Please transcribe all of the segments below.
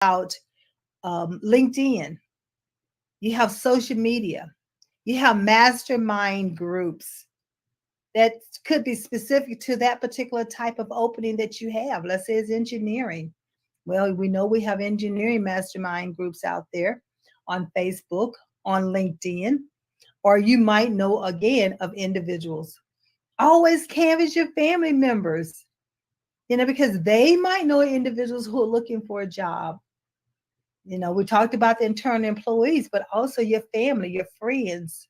about LinkedIn, you have social media, you have mastermind groups that could be specific to that particular type of opening that you have. Let's say it's engineering. Well, we know we have engineering mastermind groups out there on Facebook, on LinkedIn, or you might know again of individuals. Always canvass your family members, because they might know individuals who are looking for a job. We talked about the internal employees, but also your family, your friends,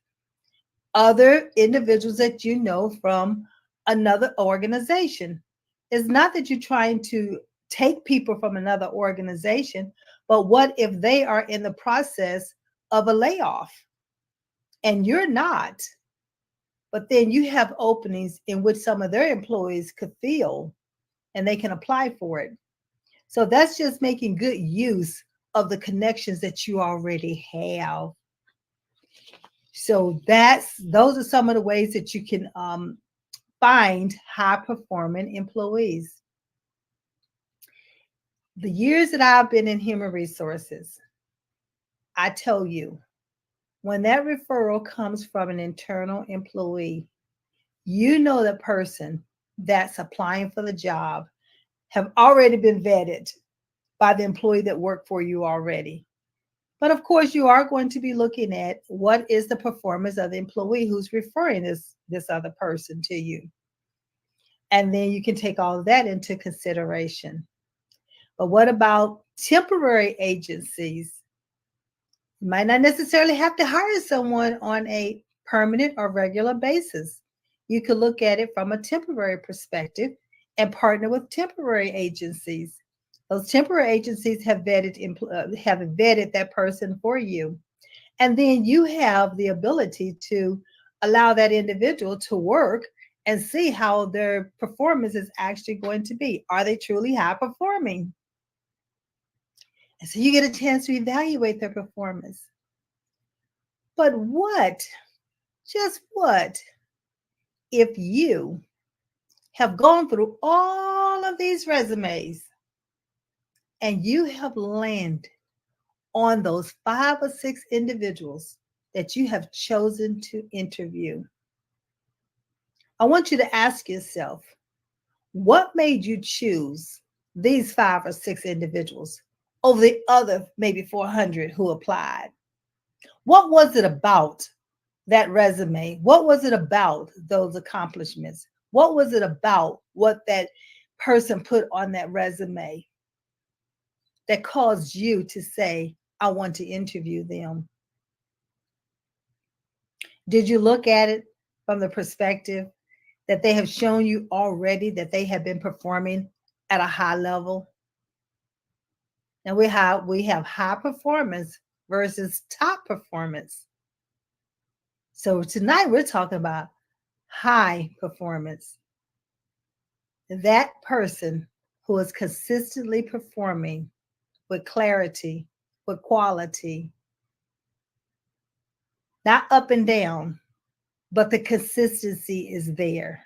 other individuals that you know from another organization. It's not that you're trying to take people from another organization, but what if they are in the process of a layoff and you're not? But then you have openings in which some of their employees could fill and they can apply for it. So that's just making good use of the connections that you already have. So those are some of the ways that you can find high performing employees. The years that I've been in human resources, I tell you, when that referral comes from an internal employee, you know the person that's applying for the job have already been vetted by the employee that worked for you already. But of course, you are going to be looking at what is the performance of the employee who's referring this other person to you. And then you can take all of that into consideration. But what about temporary agencies? You might not necessarily have to hire someone on a permanent or regular basis. You could look at it from a temporary perspective and partner with temporary agencies. Those temporary agencies have vetted that person for you. And then you have the ability to allow that individual to work and see how their performance is actually going to be. Are they truly high performing? And so you get a chance to evaluate their performance. But just what, if you have gone through all of these resumes and you have landed on those 5 or 6 individuals that you have chosen to interview? I want you to ask yourself, what made you choose these 5 or 6 individuals over the other maybe 400 who applied? What was it about that resume? What was it about those accomplishments? What was it about what that person put on that resume that caused you to say, I want to interview them? Did you look at it from the perspective that they have shown you already that they have been performing at a high level? And we have high performance versus top performance. So tonight we're talking about high performance. That person who is consistently performing with clarity, with quality, not up and down, but the consistency is there.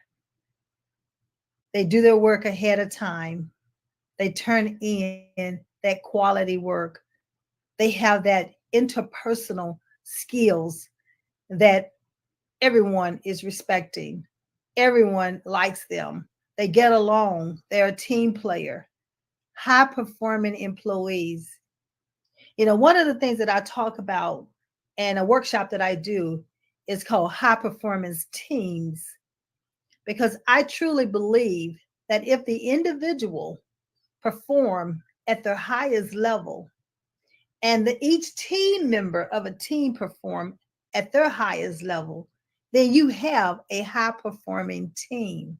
They do their work ahead of time. They turn in that quality work. They have that interpersonal skills that everyone is respecting. Everyone likes them. They get along. They're a team player. High performing employees. One of the things that I talk about and a workshop that I do is called high performance teams, because I truly believe that if the individual perform at their highest level and each team member of a team perform at their highest level, then you have a high performing team.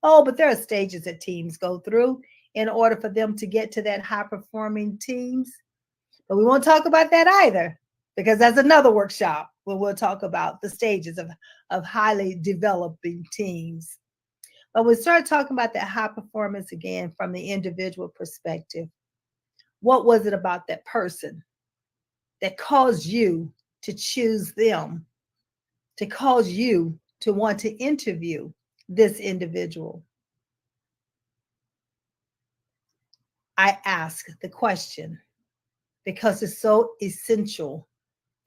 Oh, but there are stages that teams go through in order for them to get to that high performing teams. But we won't talk about that either, because that's another workshop where we'll talk about the stages of highly developing teams. But we start talking about that high performance again from the individual perspective. What was it about that person that caused you to choose them, to cause you to want to interview this individual? I ask the question, because it's so essential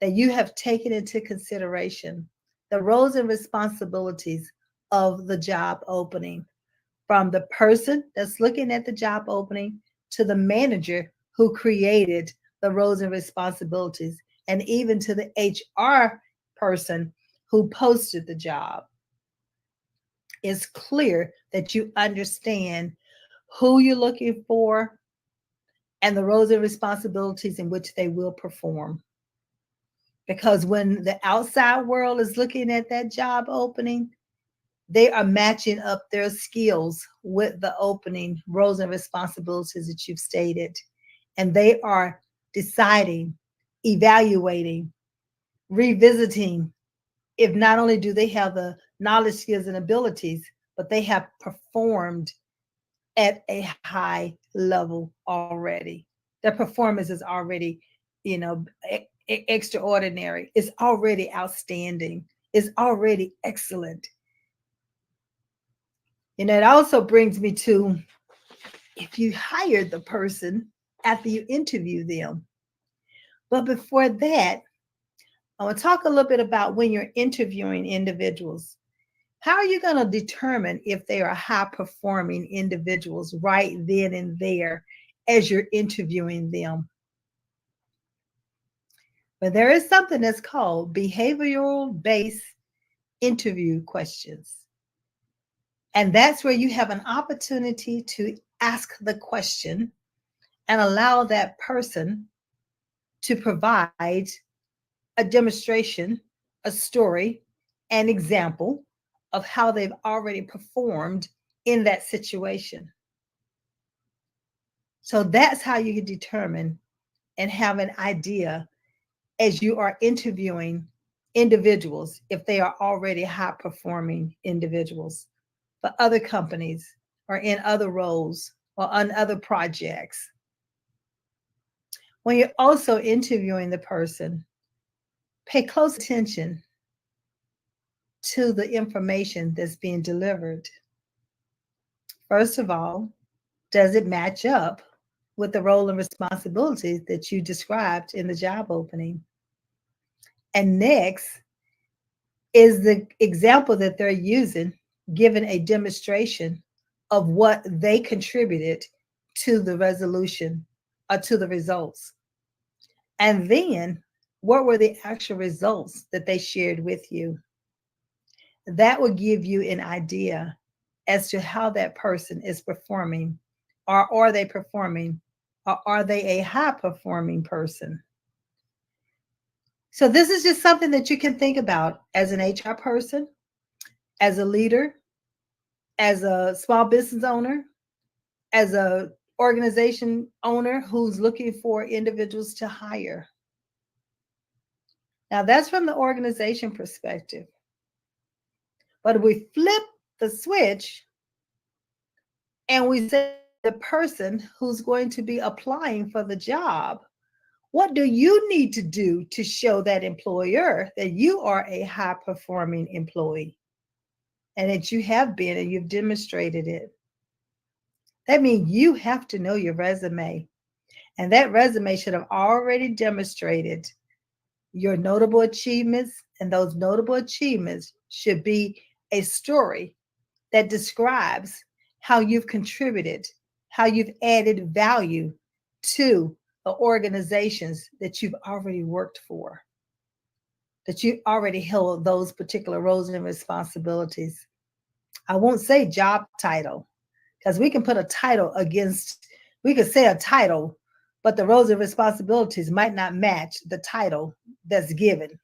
that you have taken into consideration the roles and responsibilities of the job opening, from the person that's looking at the job opening to the manager who created the roles and responsibilities, and even to the HR person who posted the job. It's clear that you understand who you're looking for and the roles and responsibilities in which they will perform. Because when the outside world is looking at that job opening, they are matching up their skills with the opening roles and responsibilities that you've stated. And they are deciding, evaluating, revisiting if not only do they have the knowledge, skills, and abilities, but they have performed at a high level already. Their performance is already, you know, extraordinary. It's already outstanding. It's already excellent. And it also brings me to, if you hired the person after you interview them. But before that, I want to talk a little bit about when you're interviewing individuals. How are you going to determine if they are high performing individuals right then and there as you're interviewing them? But there is something that's called behavioral based interview questions. And that's where you have an opportunity to ask the question and allow that person to provide a demonstration, a story, an example of how they've already performed in that situation. So that's how you can determine and have an idea as you are interviewing individuals if they are already high performing individuals for other companies or in other roles or on other projects. When you're also interviewing the person, pay close attention to the information that's being delivered. First of all, does it match up with the role and responsibilities that you described in the job opening? And next, is the example that they're using given a demonstration of what they contributed to the resolution or to the results? And then, what were the actual results that they shared with you? That will give you an idea as to how that person is performing, or are they performing, or are they a high performing person? So, this is just something that you can think about as an HR person, as a leader, as a small business owner, as a organization owner who's looking for individuals to hire. Now, that's from the organization perspective. But if we flip the switch and we say the person who's going to be applying for the job, what do you need to do to show that employer that you are a high performing employee and that you have been and you've demonstrated it? That means you have to know your resume, and that resume should have already demonstrated your notable achievements, and those notable achievements should be a story that describes how you've contributed, how you've added value to the organizations that you've already worked for, that you already held those particular roles and responsibilities. I won't say job title, because we can put a title against, we could say a title, but the roles and responsibilities might not match the title that's given.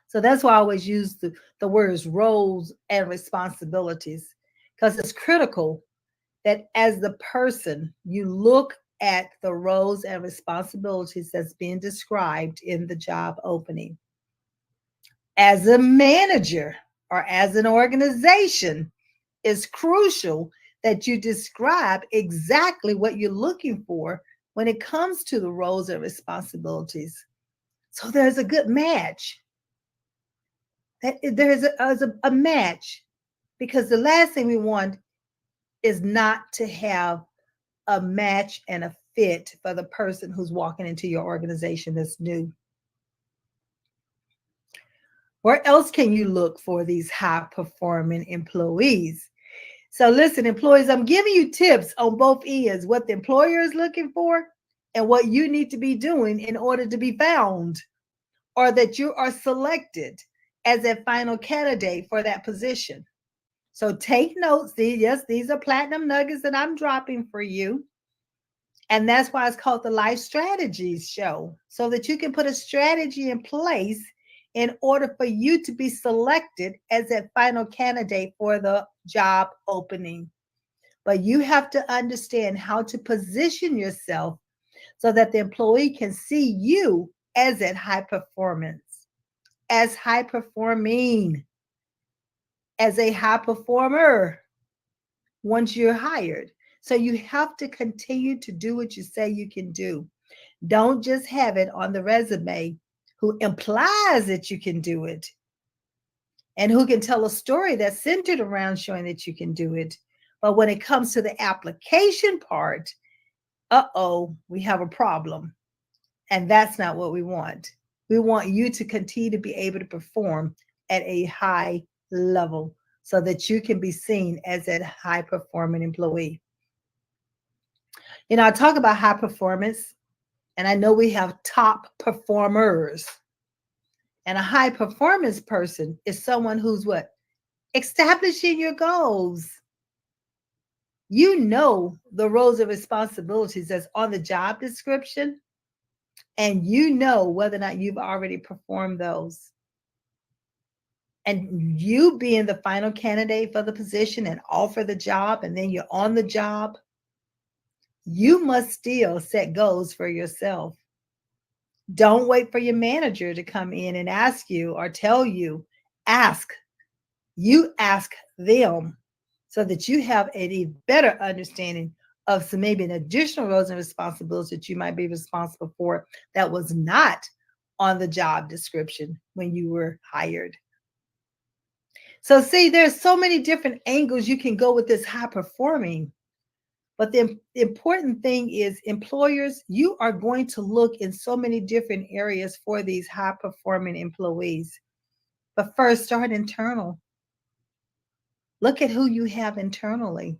So that's why I always use the words roles and responsibilities, because it's critical that as the person, you look at the roles and responsibilities that's being described in the job opening. As a manager or as an organization, it's crucial that you describe exactly what you're looking for when it comes to the roles and responsibilities. So there's a good match. That there's a match, because the last thing we want is not to have a match and a fit for the person who's walking into your organization that's new. Where else can you look for these high performing employees? So, listen, employees, I'm giving you tips on both ends, what the employer is looking for and what you need to be doing in order to be found or that you are selected as a final candidate for that position. So, take notes. These are platinum nuggets that I'm dropping for you. And that's why it's called the Life Strategies Show, so that you can put a strategy in place in order for you to be selected as that final candidate for the job opening. But you have to understand how to position yourself so that the employee can see you as at high performance, as high performing, as a high performer once you're hired. So you have to continue to do what you say you can do. Don't just have it on the resume who implies that you can do it and who can tell a story that's centered around showing that you can do it. But when it comes to the application part, we have a problem. And that's not what we want. We want you to continue to be able to perform at a high level so that you can be seen as a high performing employee. I talk about high performance, and I know we have top performers. And a high performance person is someone who's what? Establishing your goals. You know the roles and responsibilities that's on the job description, and you know whether or not you've already performed those. And you being the final candidate for the position and offer the job, and then you're on the job, you must still set goals for yourself. Don't wait for your manager to come in and ask you or tell you. Ask. You ask them so that you have a better understanding of some maybe an additional roles and responsibilities that you might be responsible for that was not on the job description when you were hired. So see, there's so many different angles you can go with this high performing. But the important thing is, employers, you are going to look in so many different areas for these high performing employees. But first, start internal. Look at who you have internally.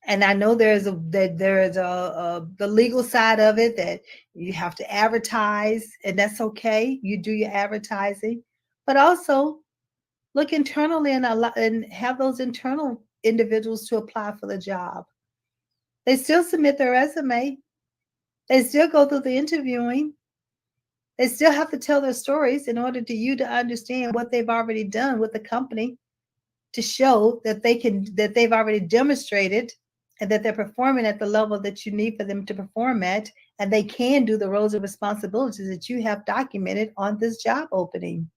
And I know there's the legal side of it that you have to advertise, and that's okay. You do your advertising, but also look internally and have those internal individuals to apply for the job. They still submit their resume. They still go through the interviewing. They still have to tell their stories in order to you to understand what they've already done with the company to show that they've already demonstrated and that they're performing at the level that you need for them to perform at, and they can do the roles and responsibilities that you have documented on this job opening.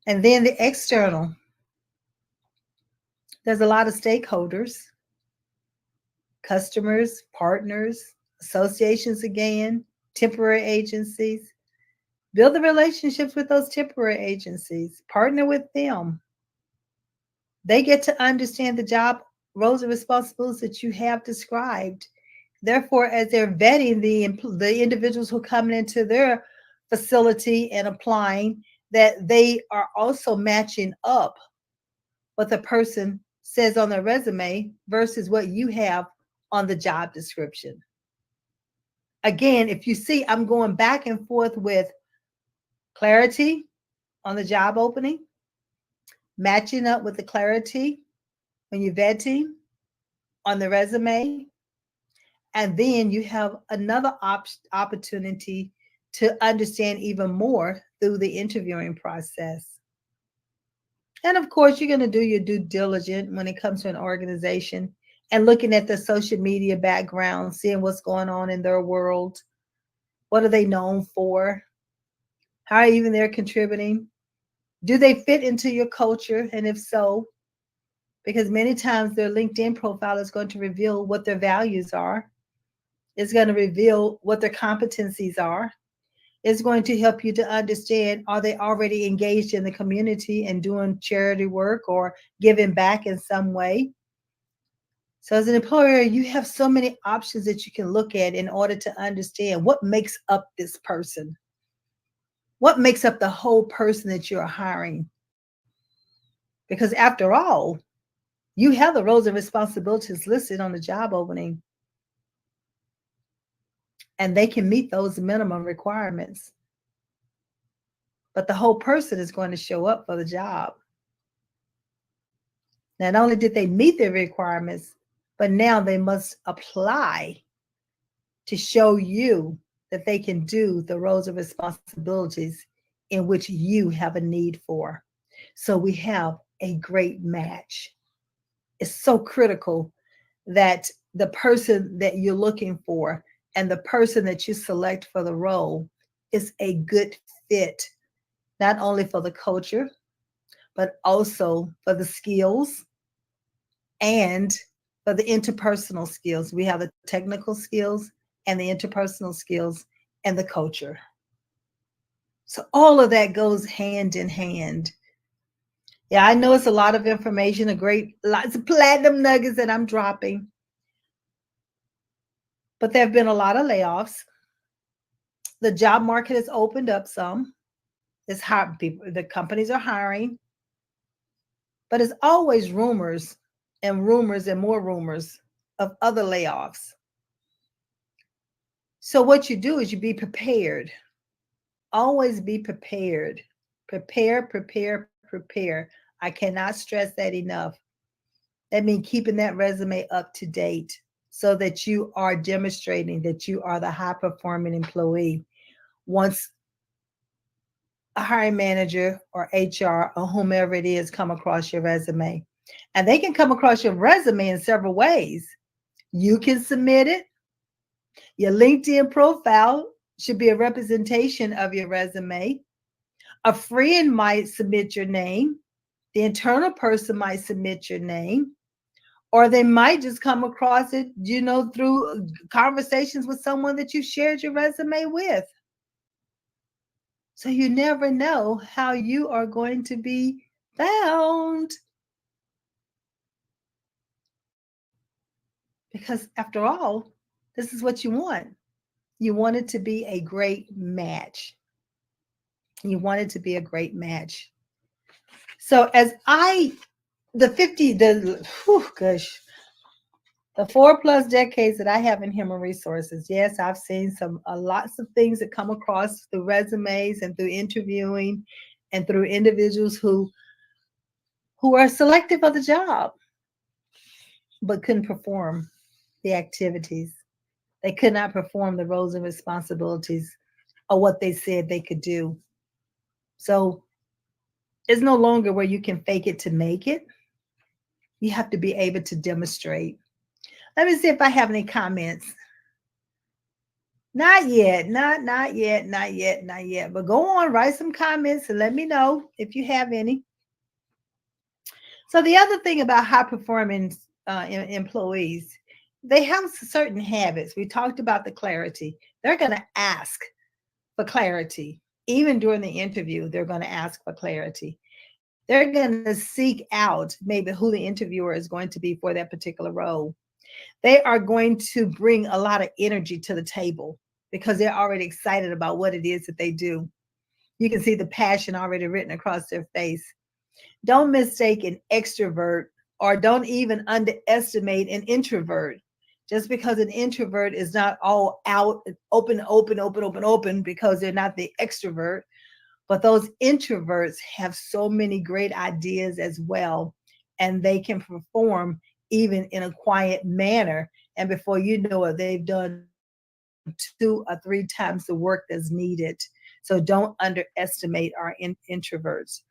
And then the external. There's a lot of stakeholders, customers, partners, associations again, temporary agencies. Build the relationships with those temporary agencies. Partner with them. They get to understand the job roles and responsibilities that you have described. Therefore, as they're vetting the individuals who come into their facility and applying, that they are also matching up what the person says on their resume versus what you have on the job description. Again, if you see, I'm going back and forth with clarity on the job opening, matching up with the clarity when you're vetting on the resume, and then you have another opportunity to understand even more through the interviewing process. And of course, you're going to do your due diligence when it comes to an organization and looking at the social media background, seeing what's going on in their world. What are they known for? How are even they're contributing? Do they fit into your culture? And if so, because many times their LinkedIn profile is going to reveal what their values are. It's going to reveal what their competencies are. It's going to help you to understand, are they already engaged in the community and doing charity work or giving back in some way? So, as an employer, you have so many options that you can look at in order to understand what makes up this person, what makes up the whole person that you're hiring. Because after all, you have the roles and responsibilities listed on the job opening, and they can meet those minimum requirements. But the whole person is going to show up for the job. Not only did they meet their requirements, but now they must apply to show you that they can do the roles and responsibilities in which you have a need for. So we have a great match. It's so critical that the person that you're looking for and the person that you select for the role is a good fit, not only for the culture, but also for the skills and for the interpersonal skills. We have the technical skills and the interpersonal skills and the culture. So all of that goes hand in hand. Yeah, I know it's a lot of information, a great lots of platinum nuggets that I'm dropping, but there have been a lot of layoffs. The job market has opened up some. It's hard people, the companies are hiring, but it's always rumors and more rumors of other layoffs. So what you do is you be prepared. Always be prepared. Prepare, prepare, prepare. I cannot stress that enough. That means keeping that resume up to date so that you are demonstrating that you are the high performing employee. Once a hiring manager or HR or whomever it is come across your resume, and they can come across your resume in several ways. You can submit it. Your LinkedIn profile should be a representation of your resume. A friend might submit your name. The internal person might submit your name, or they might just come across it, through conversations with someone that you shared your resume with. So you never know how you are going to be found. Because after all, this is what you want. You want it to be a great match. You want it to be a great match. So as the 50, gosh, the 4+ decades that I have in human resources, yes, I've seen lots of things that come across through resumes and through interviewing and through individuals who are selected for the job but couldn't perform the activities. They could not perform the roles and responsibilities of what they said they could do. So it's no longer where you can fake it to make it. You have to be able to demonstrate. Let me see if I have any comments. Not yet, not yet, not yet, not yet. But go on, write some comments and let me know if you have any. So the other thing about high performing employees, they have certain habits. We talked about the clarity. They're going to ask for clarity. Even during the interview, they're going to ask for clarity. They're going to seek out maybe who the interviewer is going to be for that particular role. They are going to bring a lot of energy to the table because they're already excited about what it is that they do. You can see the passion already written across their face. Don't mistake an extrovert or don't even underestimate an introvert. Just because an introvert is not all out, open, because they're not the extrovert, but those introverts have so many great ideas as well, and they can perform even in a quiet manner. And before you know it, they've done 2 or 3 times the work that's needed. So don't underestimate our introverts.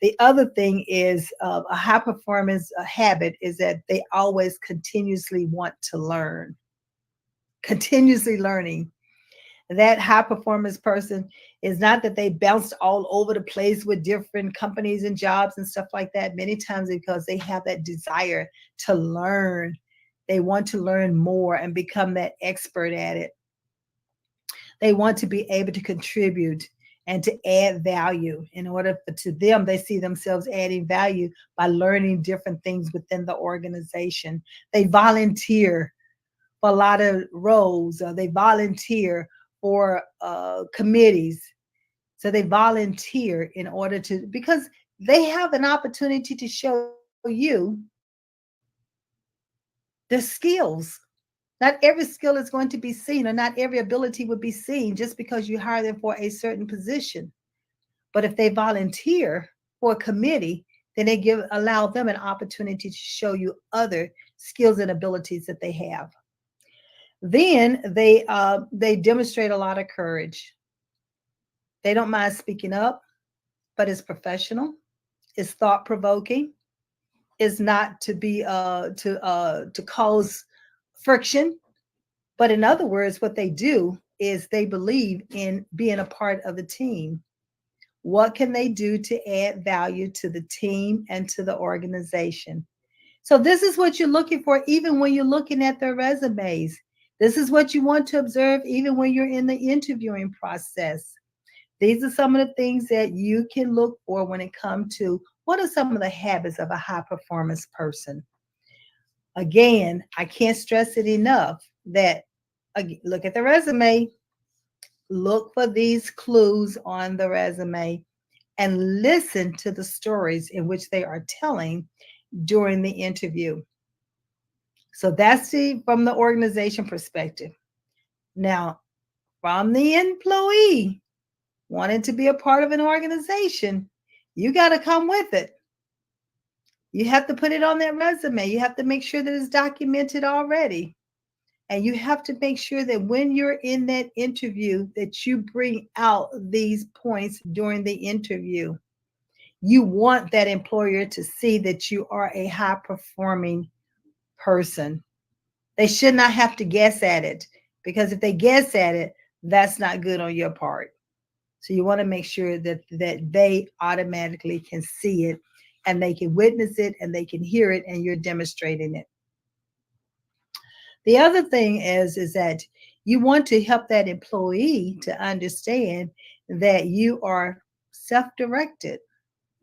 The other thing is a high performance habit is that they always continuously want to learn, continuously learning. That high performance person is not that they bounced all over the place with different companies and jobs and stuff like that. Many times because they have that desire to learn. They want to learn more and become that expert at it. They want to be able to contribute and to add value. In order for, to them, they see themselves adding value by learning different things within the organization. They volunteer for a lot of roles, or they volunteer for committees. So they volunteer in order to, because they have an opportunity to show you the skills. Not every skill is going to be seen, or not every ability would be seen just because you hire them for a certain position. But if they volunteer for a committee, then they allow them an opportunity to show you other skills and abilities that they have. Then they demonstrate a lot of courage. They don't mind speaking up, but it's professional, it's thought provoking, is not to be to cause friction. But in other words, what they do is they believe in being a part of the team. What can they do to add value to the team and to the organization? So this is what you're looking for even when you're looking at their resumes. This is what you want to observe even when you're in the interviewing process. These are some of the things that you can look for when it comes to what are some of the habits of a high performance person. Again, I can't stress it enough that look at the resume, look for these clues on the resume, and listen to the stories in which they are telling during the interview. So that's from the organization perspective. Now, from the employee wanting to be a part of an organization, you got to come with it. You have to put it on that resume. You have to make sure that it's documented already. And you have to make sure that when you're in that interview that you bring out these points during the interview. You want that employer to see that you are a high performing person. They should not have to guess at it, because if they guess at it, that's not good on your part. So you want to make sure that they automatically can see it, and they can witness it, and they can hear it, and you're demonstrating it. The other thing is that you want to help that employee to understand that you are self-directed.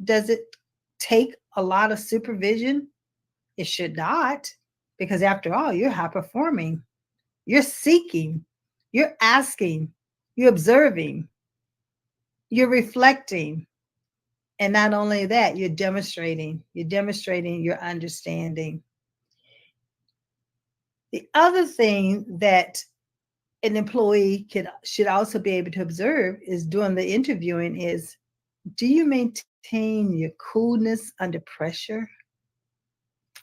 Does it take a lot of supervision? It should not, because after all, you're high performing. You're seeking, you're asking, you're observing, you're reflecting. And not only that, you're demonstrating your understanding. The other thing that an employee should also be able to observe is during the interviewing is, do you maintain your coolness under pressure?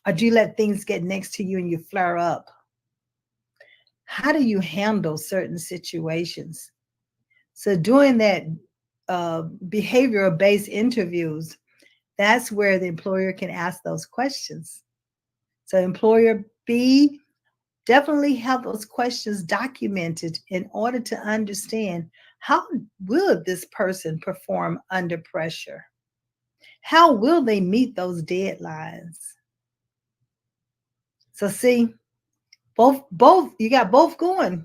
Or do you let things get next to you and you flare up? How do you handle certain situations? So doing that behavioral based interviews, that's where the employer can ask those questions. So employer B, definitely have those questions documented in order to understand, how will this person perform under pressure? How will they meet those deadlines? So see, both you got both going.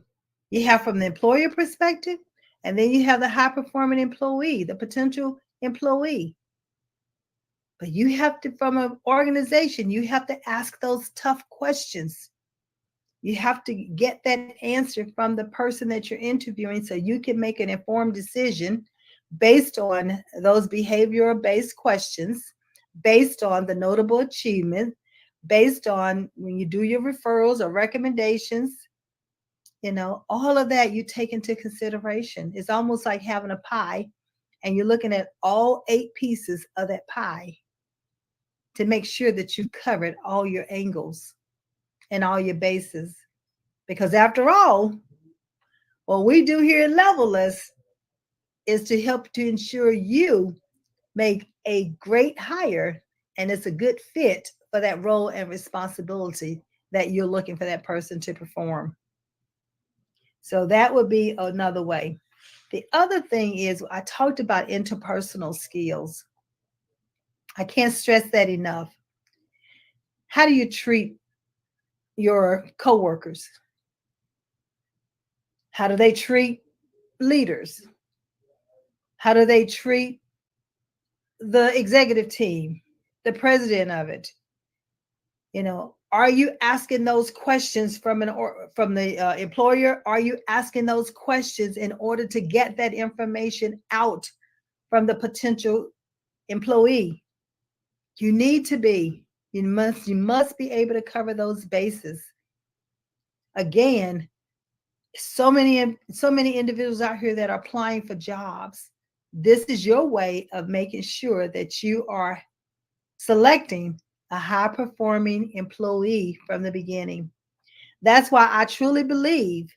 You have from the employer perspective, and then you have the high performing employee, the potential employee. But you have to, from an organization, you have to ask those tough questions. You have to get that answer from the person that you're interviewing so you can make an informed decision based on those behavioral based questions, based on the notable achievement, based on when you do your referrals or recommendations. All of that you take into consideration. It's almost like having a pie and you're looking at all 8 pieces of that pie to make sure that you've covered all your angles and all your bases. Because after all, what we do here at Levelist is to help to ensure you make a great hire and it's a good fit for that role and responsibility that you're looking for that person to perform. So that would be another way. The other thing is, I talked about interpersonal skills. I can't stress that enough. How do you treat your coworkers? How do they treat leaders? How do they treat the executive team, the president of it? Are you asking those questions from the employer? Are you asking those questions in order to get that information out from the potential employee? You need to be. You must be able to cover those bases. Again, so many individuals out here that are applying for jobs. This is your way of making sure that you are selecting a high performing employee from the beginning. That's why I truly believe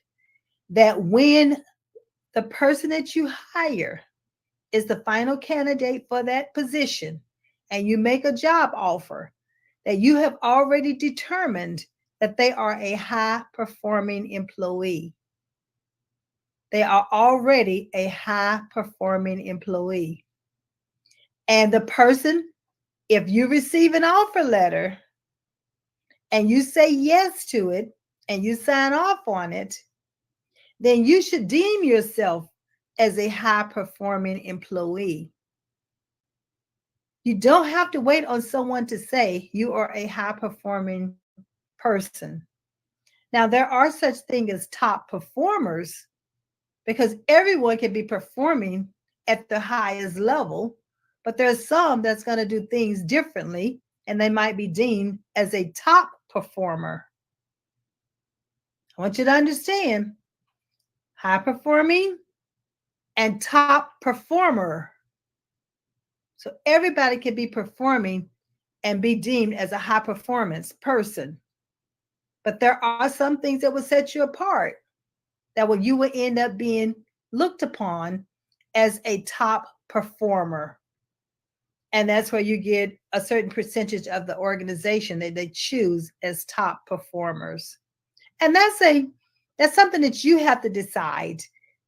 that when the person that you hire is the final candidate for that position and you make a job offer, that you have already determined that they are a high performing employee. They are already a high performing employee. And the person, if you receive an offer letter and you say yes to it and you sign off on it, then you should deem yourself as a high performing employee. You don't have to wait on someone to say you are a high performing person. Now, there are such things as top performers because everyone can be performing at the highest level, but there's some that's going to do things differently and they might be deemed as a top performer. I want you to understand high performing and top performer. So everybody can be performing and be deemed as a high performance person. But there are some things that will set you apart that you will end up being looked upon as a top performer. And that's where you get a certain percentage of the organization that they choose as top performers. And that's something that you have to decide,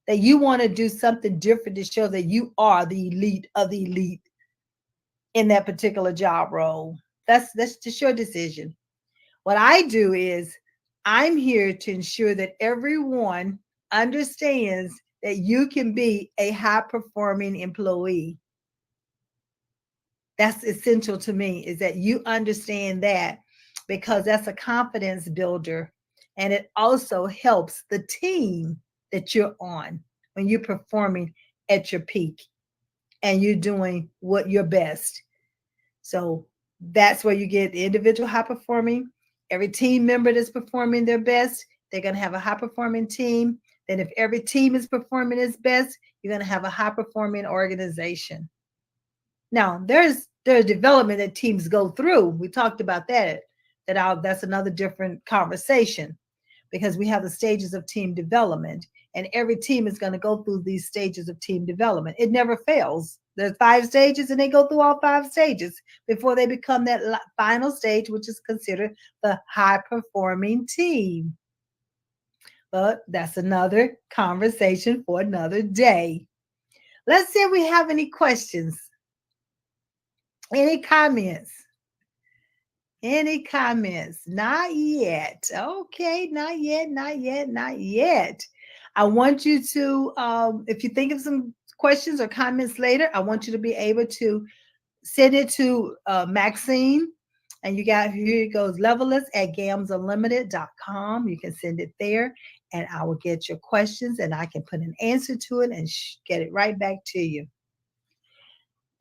that you want to do something different to show that you are the elite of the elite in that particular job role. That's just your decision. What I do is I'm here to ensure that everyone understands that you can be a high performing employee. That's essential to me, is that you understand that, because that's a confidence builder. And it also helps the team that you're on when you're performing at your peak and you're doing what your best. So that's where you get the individual high performing. Every team member that's performing their best, they're going to have a high performing team. Then if every team is performing its best, you're going to have a high performing organization. Now, there's development that teams go through. We talked about that. That's another different conversation, because we have the stages of team development, and every team is going to go through these stages of team development. It never fails. There's 5 stages, and they go through all 5 stages before they become that final stage, which is considered the high performing team. But that's another conversation for another day. Let's see if we have any questions. Any comments? Any comments? Not yet. Okay, not yet, not yet, not yet. I want you to, if you think of some questions or comments later, I want you to be able to send it to Maxine. And here it goes, levelist@gamsunlimited.com. You can send it there, and I will get your questions, and I can put an answer to it and get it right back to you.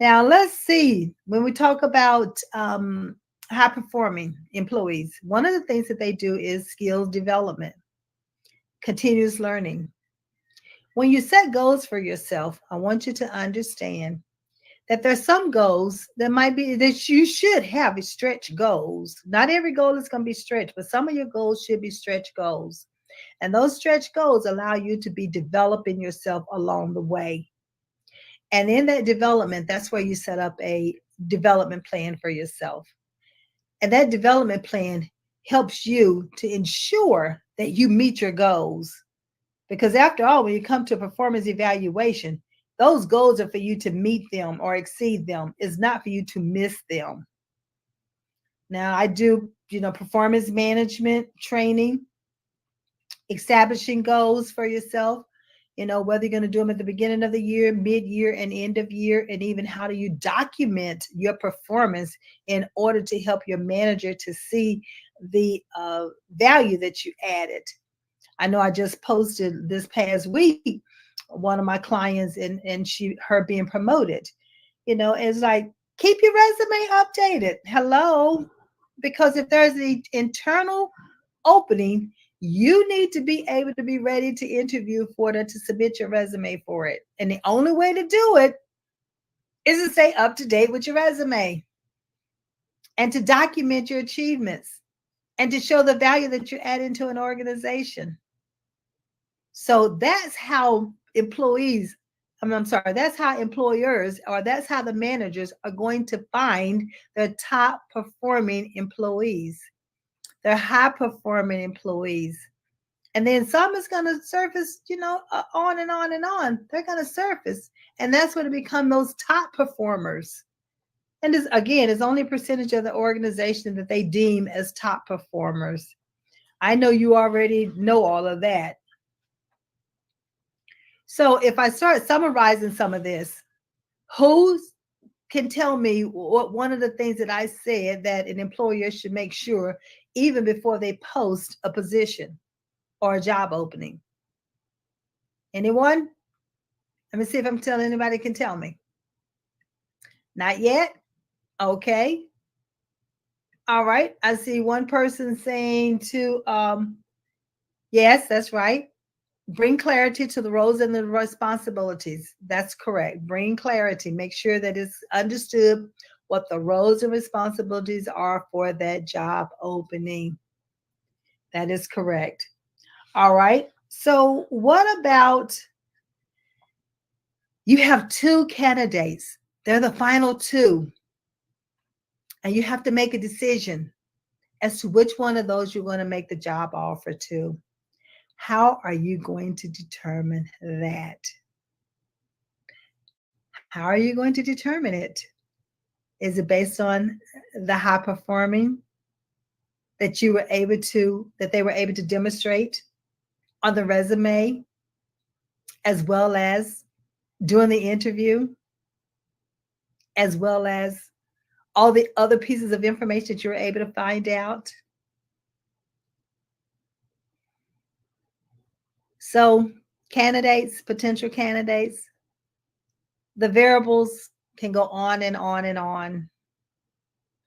Now, let's see. When we talk about high performing employees, one of the things that they do is skills development, continuous learning. When you set goals for yourself, I want you to understand that there's some goals that might be that you should have stretch goals. Not every goal is going to be stretched, but some of your goals should be stretch goals. And those stretch goals allow you to be developing yourself along the way. And in that development, that's where you set up a development plan for yourself. And that development plan helps you to ensure that you meet your goals. Because after all, when you come to a performance evaluation, those goals are for you to meet them or exceed them. It's not for you to miss them. Now, I do, performance management training, establishing goals for yourself. Whether you're going to do them at the beginning of the year, mid-year, and end of year, and even how do you document your performance in order to help your manager to see the value that you added. I know I just posted this past week one of my clients and her being promoted. It's like, keep your resume updated. Hello. Because if there's an internal opening, you need to be able to be ready to interview for it, to submit your resume for it. And the only way to do it is to stay up to date with your resume and to document your achievements and to show the value that you add into an organization. So that's how that's how employers, or that's how the managers are going to find their top performing employees, their high performing employees. And then some is going to surface, on and on and on. They're going to surface. And that's when it become those top performers. And this, again, is only a percentage of the organization that they deem as top performers. I know you already know all of that. So if I start summarizing some of this, who can tell me what one of the things that I said that an employer should make sure even before they post a position or a job opening? Anyone? Let me see if I'm telling anybody can tell me. Not yet? Okay. All right. I see one person saying yes, that's right. Bring clarity to the roles and the responsibilities. That's correct. Bring clarity. Make sure that it's understood what the roles and responsibilities are for that job opening. That is correct. All right. So what about, you have two candidates. They're the final two. And you have to make a decision as to which one of those you're going to make the job offer to. How are you going to determine that? How are you going to determine it? Is it based on the high performing that they were able to demonstrate on the resume, as well as during the interview, as well as all the other pieces of information that you were able to find out? So candidates, potential candidates, the variables can go on and on and on.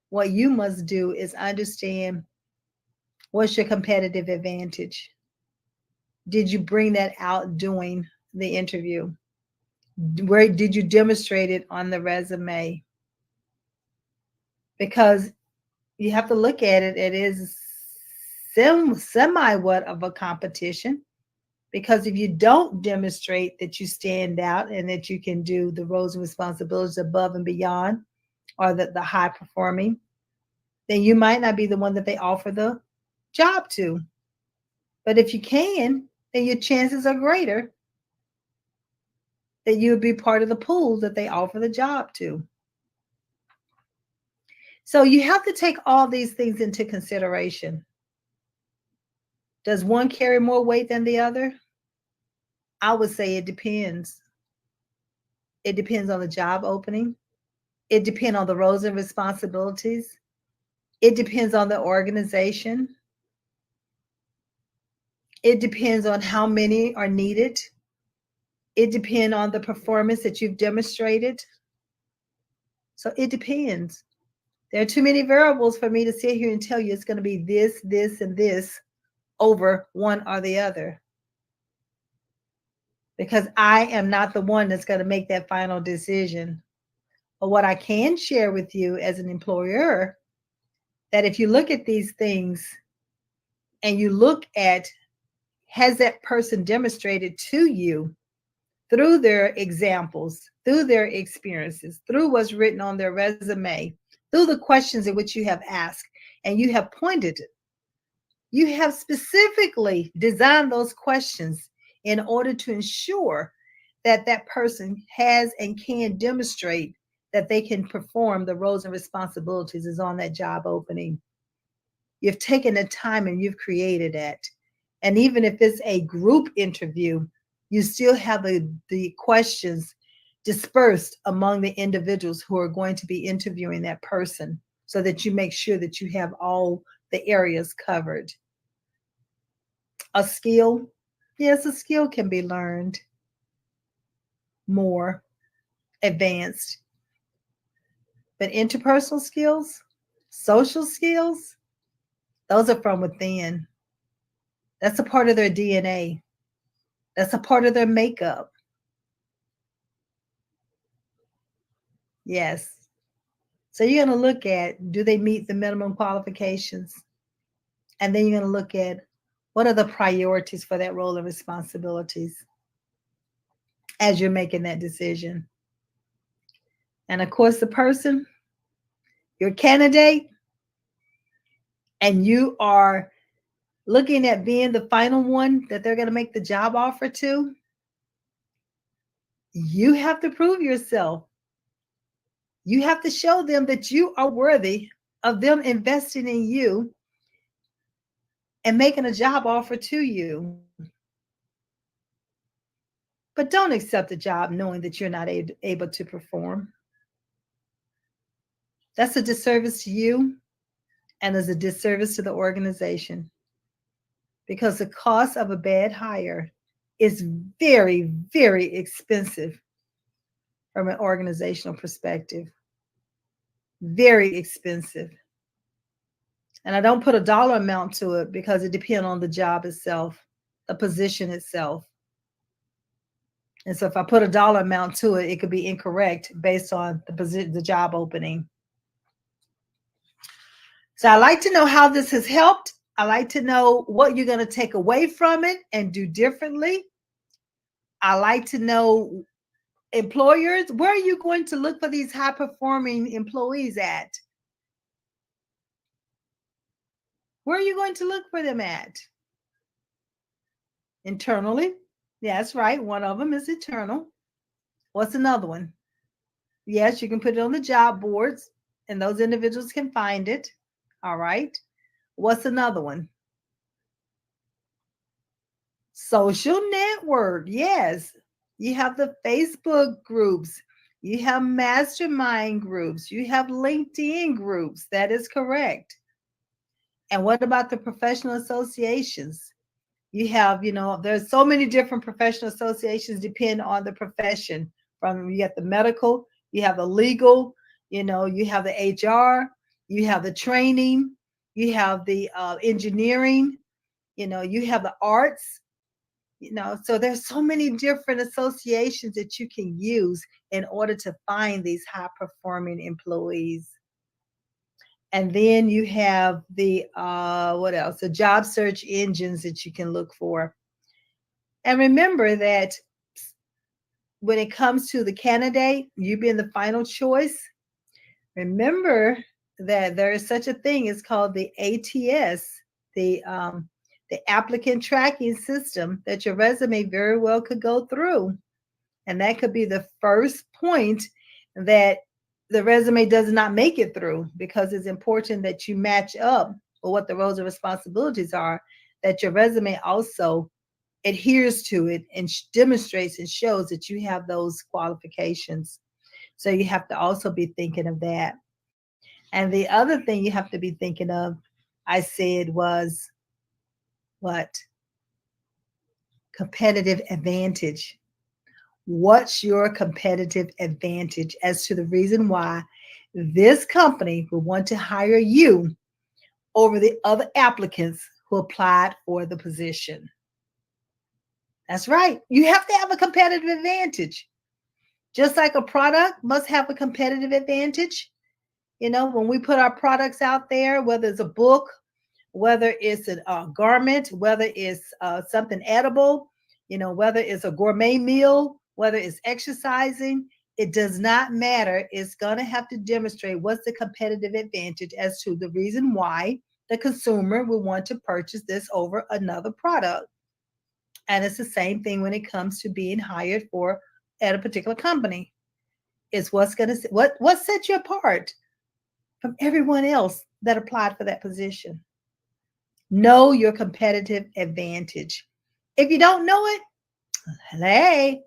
What you must do is understand, what's your competitive advantage? Did you bring that out during the interview? Where did you demonstrate it on the resume? Because you have to look at it, it is somewhat of a competition. Because if you don't demonstrate that you stand out and that you can do the roles and responsibilities above and beyond, or the high performing, then you might not be the one that they offer the job to. But if you can, then your chances are greater that you would be part of the pool that they offer the job to. So you have to take all these things into consideration. Does one carry more weight than the other? I would say it depends. It depends on the job opening. It depends on the roles and responsibilities. It depends on the organization. It depends on how many are needed. It depends on the performance that you've demonstrated. So it depends. There are too many variables for me to sit here and tell you it's going to be this, this, and this over one or the other. Because I am not the one that's going to make that final decision. But what I can share with you as an employer, that if you look at these things and you look at, has that person demonstrated to you through their examples, through their experiences, through what's written on their resume, through the questions in which you have asked, and you have pointed it. You have specifically designed those questions in order to ensure that that person has and can demonstrate that they can perform the roles and responsibilities is on that job opening. You've taken the time and you've created it. And even if it's a group interview, You still have the questions dispersed among the individuals who are going to be interviewing that person so that you make sure that you have all the areas covered. A skill, yes, a skill can be learned more advanced, but interpersonal skills, social skills, those are from within. That's a part of their DNA. That's a part of their makeup. Yes. So you're going to look at, do they meet the minimum qualifications? And then you're going to look at, what are the priorities for that role and responsibilities as you're making that decision? And of course, the person, your candidate, and you are looking at being the final one that they're going to make the job offer to, you have to prove yourself. You have to show them that you are worthy of them investing in you and making a job offer to you. But don't accept a job knowing that you're not able to perform. That's a disservice to you and is a disservice to the organization, because the cost of a bad hire is very, very expensive from an organizational perspective. Very expensive. And I don't put a dollar amount to it because it depends on the job itself, the position itself. And so if I put a dollar amount to it, it could be incorrect based on the job opening. So I like to know how this has helped. I like to know what you're going to take away from it and do differently. I like to know, employers, where are you going to look for these high performing employees at? Where are you going to look for them at? Internally. Yeah, that's right. One of them is internal. What's another one? Yes, you can put it on the job boards and those individuals can find it. All right. What's another one? Social network. Yes. You have the Facebook groups. You have mastermind groups. You have LinkedIn groups. That is correct. And what about the professional associations? You have, there's so many different professional associations depend on the profession. From, you have the medical, you have the legal, you have the HR, you have the training, you have the engineering, you have the arts, so there's so many different associations that you can use in order to find these high performing employees. And then you have the what else? The job search engines that you can look for. And remember that when it comes to the candidate, you being the final choice, remember that there is such a thing. It's called the ATS, the applicant tracking system that your resume very well could go through. And that could be the first point that the resume does not make it through, because it's important that you match up with what the roles and responsibilities are, that your resume also adheres to it and demonstrates and shows that you have those qualifications. So you have to also be thinking of that. And the other thing you have to be thinking of, I said, was what? Competitive advantage. What's your competitive advantage as to the reason why this company will want to hire you over the other applicants who applied for the position? That's right. You have to have a competitive advantage. Just like a product must have a competitive advantage. When we put our products out there, whether it's a book, whether it's a garment, whether it's something edible, whether it's a gourmet meal, whether it's exercising, it does not matter. It's going to have to demonstrate what's the competitive advantage as to the reason why the consumer will want to purchase this over another product. And it's the same thing when it comes to being hired for at a particular company. It's what sets you apart from everyone else that applied for that position. Know your competitive advantage. If you don't know it, Hey,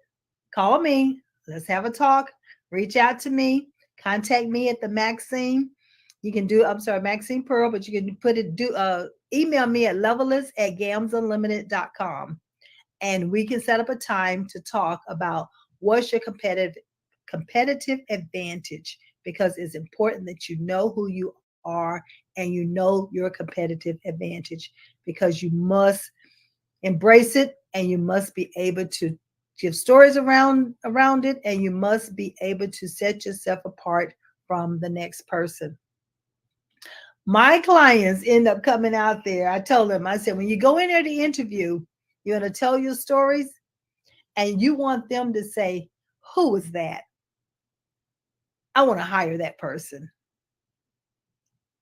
call me. Let's have a talk. Reach out to me. Contact me at the Maxine. You can do, I'm sorry, Maxine Pearl, but you can put it, email me at levelist@gamsunlimited.com. And we can set up a time to talk about what's your competitive advantage, because it's important that you know who you are and you know your competitive advantage, because you must embrace it and you must be able to give stories around it, and you must be able to set yourself apart from the next person. My clients end up coming out there. I told them, I said, when you go in there to interview, you're going to tell your stories and you want them to say, who is that? I want to hire that person.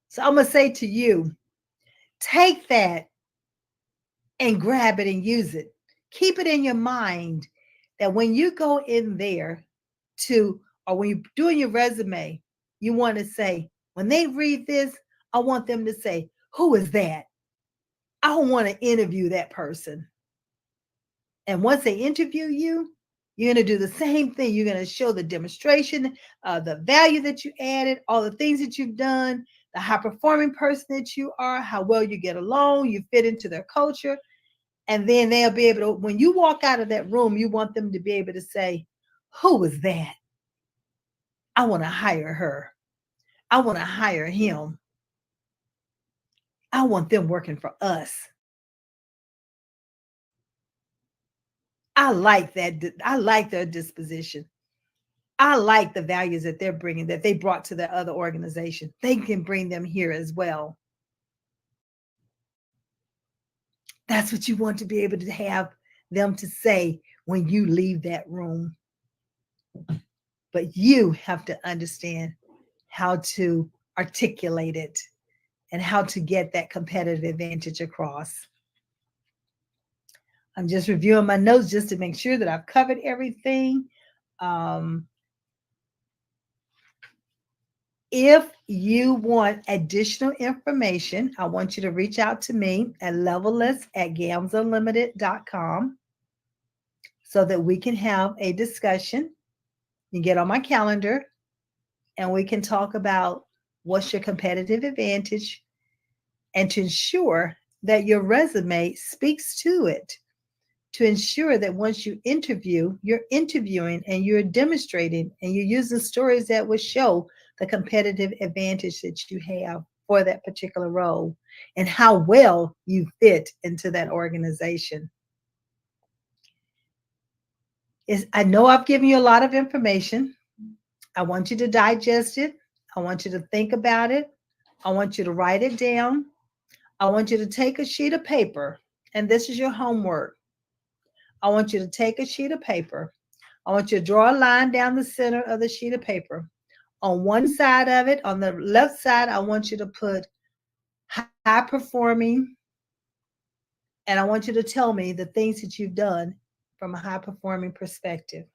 So I'm going to say to you, take that and grab it and use it. Keep it in your mind that when you go in there to, or when you're doing your resume, you want to say, when they read this, I want them to say, who is that? I want to interview that person. And once they interview you, you're going to do the same thing. You're going to show the demonstration, the value that you added, all the things that you've done, the high performing person that you are, how well you get along, you fit into their culture. And then they'll be able to, when you walk out of that room, you want them to be able to say, who was that? I want to hire her. I want to hire him. I want them working for us. I like that. I like their disposition. I like the values that they're bringing, that they brought to their other organization. They can bring them here as well. That's what you want to be able to have them to say when you leave that room. But you have to understand how to articulate it and how to get that competitive advantage across. I'm just reviewing my notes just to make sure that I've covered everything. Um, If you want additional information, I want you to reach out to me at levelist@gamsunlimited.com so that we can have a discussion. You get on my calendar and we can talk about what's your competitive advantage and to ensure that your resume speaks to it, to ensure that once you interview, you're interviewing and you're demonstrating and you're using stories that will show the competitive advantage that you have for that particular role and how well you fit into that organization. I know I've given you a lot of information. I want you to digest it. I want you to think about it. I want you to write it down. I want you to take a sheet of paper, and this is your homework. I want you to take a sheet of paper. I want you to draw a line down the center of the sheet of paper. On one side of it, on the left side, I want you to put high performing, and I want you to tell me the things that you've done from a high performing perspective.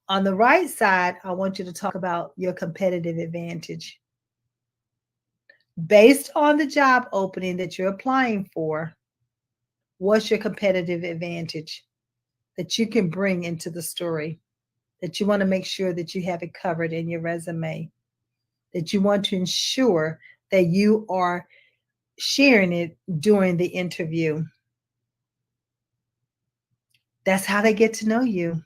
On the right side, I want you to talk about your competitive advantage. Based on the job opening that you're applying for, what's your competitive advantage that you can bring into the story, that you want to make sure that you have it covered in your resume, that you want to ensure that you are sharing it during the interview? That's how they get to know you.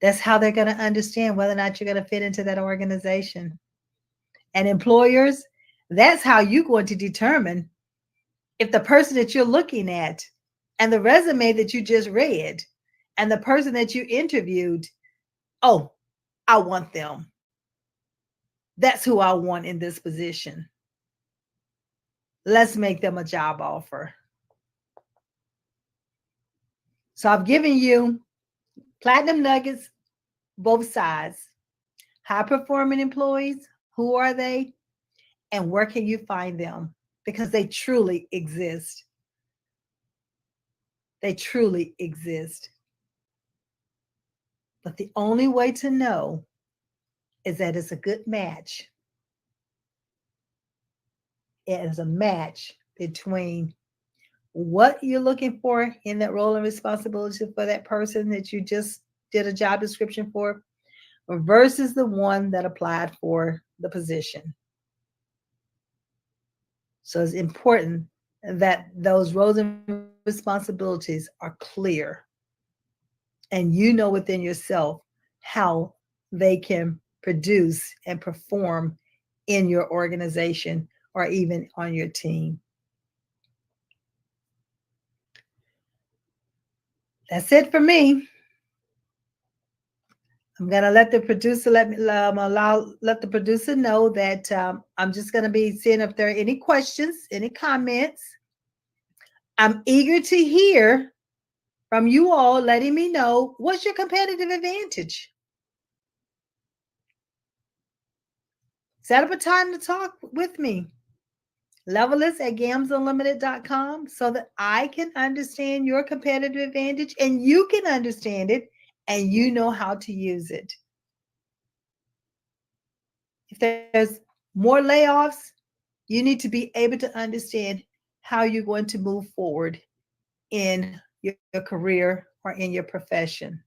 That's how they're going to understand whether or not you're going to fit into that organization. And employers, that's how you're going to determine if the person that you're looking at and the resume that you just read and the person that you interviewed, oh, I want them. That's who I want in this position. Let's make them a job offer. So I've given you platinum nuggets, both sides. High performing employees, who are they? And where can you find them? Because they truly exist. They truly exist. But the only way to know is that it's a good match. It is a match between what you're looking for in that role and responsibility for that person that you just did a job description for versus the one that applied for the position. So it's important that those roles and responsibilities are clear and you know within yourself how they can produce and perform in your organization or even on your team. That's it for me. I'm gonna let the producer let the producer know that I'm just gonna be seeing if there are any questions, any comments. I'm eager to hear from you all, letting me know what's your competitive advantage. Set up a time to talk with me. Levelist at gamsunlimited.com so that I can understand your competitive advantage and you can understand it and you know how to use it. If there's more layoffs, you need to be able to understand how you're going to move forward in your career or in your profession.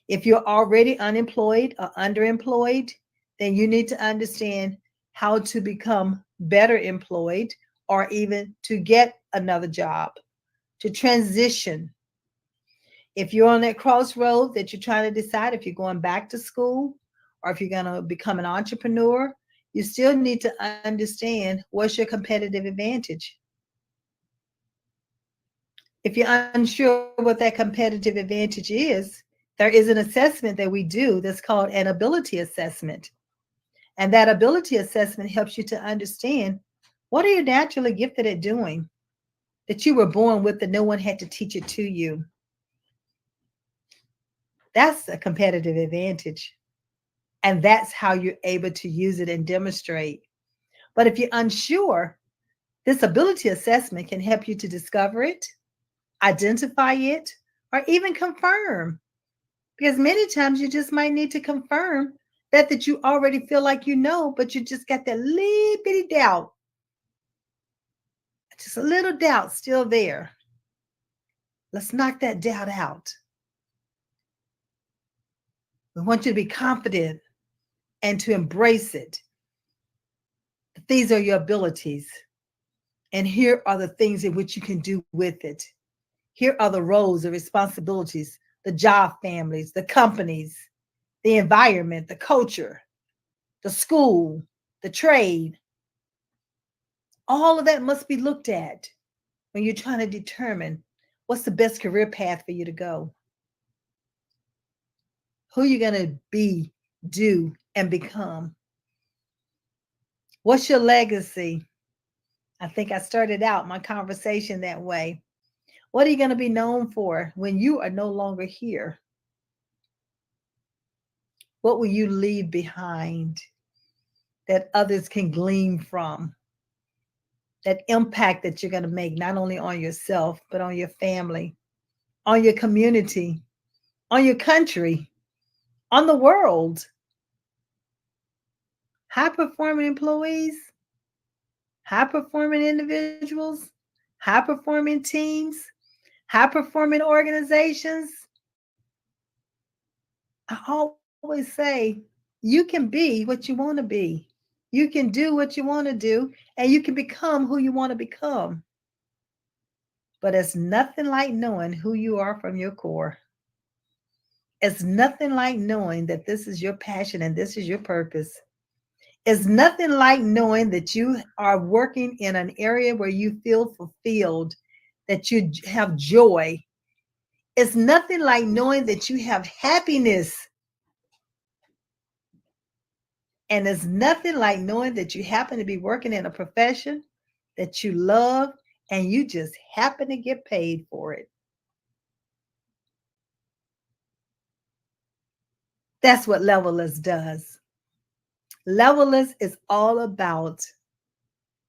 If you're already unemployed or underemployed, then you need to understand how to become better employed or even to get another job, to transition. If you're on that crossroad that you're trying to decide if you're going back to school or if you're going to become an entrepreneur, you still need to understand what's your competitive advantage. If you're unsure what that competitive advantage is, there is an assessment that we do that's called an ability assessment. And that ability assessment helps you to understand what are you naturally gifted at doing that you were born with that no one had to teach it to you. That's a competitive advantage. And that's how you're able to use it and demonstrate. But if you're unsure, this ability assessment can help you to discover it, identify it, or even confirm. Because many times you just might need to confirm that you already feel like you know, but you just got that little bitty doubt, just a little doubt still there. Let's knock that doubt out. We want you to be confident and to embrace it. These are your abilities. And here are the things in which you can do with it. Here are the roles, the responsibilities, the job families, the companies, the environment, the culture, the school, the trade. All of that must be looked at when you're trying to determine what's the best career path for you to go. Who you're going to be, do, and become. What's your legacy? I think I started out my conversation that way. What are you going to be known for when you are no longer here? What will you leave behind that others can glean from? That impact that you're going to make not only on yourself, but on your family, on your community, on your country, on the world. High performing employees, high performing individuals, high performing teams, high performing organizations. I always say you can be what you want to be. You can do what you want to do, and you can become who you want to become. But it's nothing like knowing who you are from your core. It's nothing like knowing that this is your passion and this is your purpose. It's nothing like knowing that you are working in an area where you feel fulfilled, that you have joy. It's nothing like knowing that you have happiness. And it's nothing like knowing that you happen to be working in a profession that you love and you just happen to get paid for it. That's what Levelist does. Levelist is all about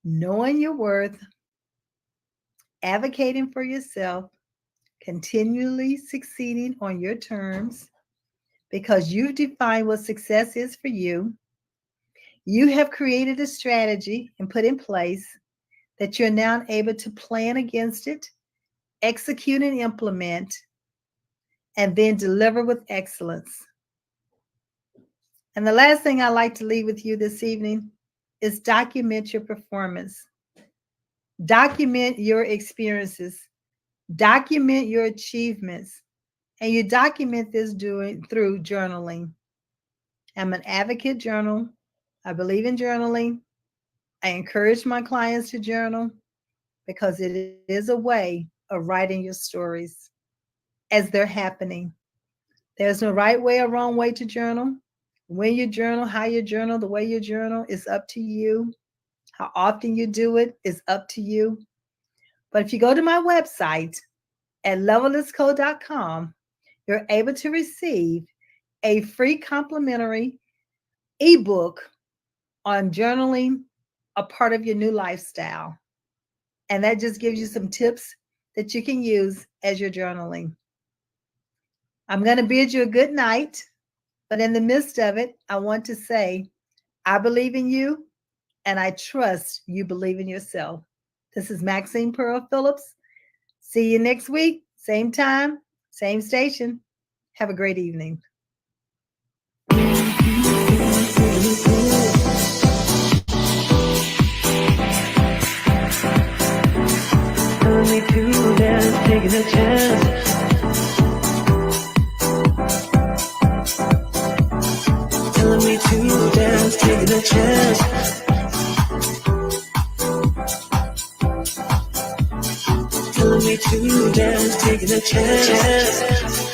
knowing your worth, advocating for yourself, continually succeeding on your terms because you've defined what success is for you. You have created a strategy and put in place that you're now able to plan against it, execute and implement, and then deliver with excellence. And the last thing I'd like to leave with you this evening is document your performance. Document your experiences. Document your achievements. And you document this through journaling. I'm an advocate journal. I believe in journaling. I encourage my clients to journal because it is a way of writing your stories as they're happening. There's no right way or wrong way to journal. When you journal, how you journal, the way you journal is up to you. How often you do it is up to you. But if you go to my website at levellessco.com, you're able to receive a free complimentary ebook on journaling, a part of your new lifestyle. And that just gives you some tips that you can use as you're journaling. I'm going to bid you a good night, but in the midst of it, I want to say, I believe in you, and I trust you believe in yourself. This is Maxine Phillips. See you next week, same time, same station. Have a great evening. Telling me to dance, taking a chance. Telling me to dance, taking a chance. Telling me to dance, taking a chance.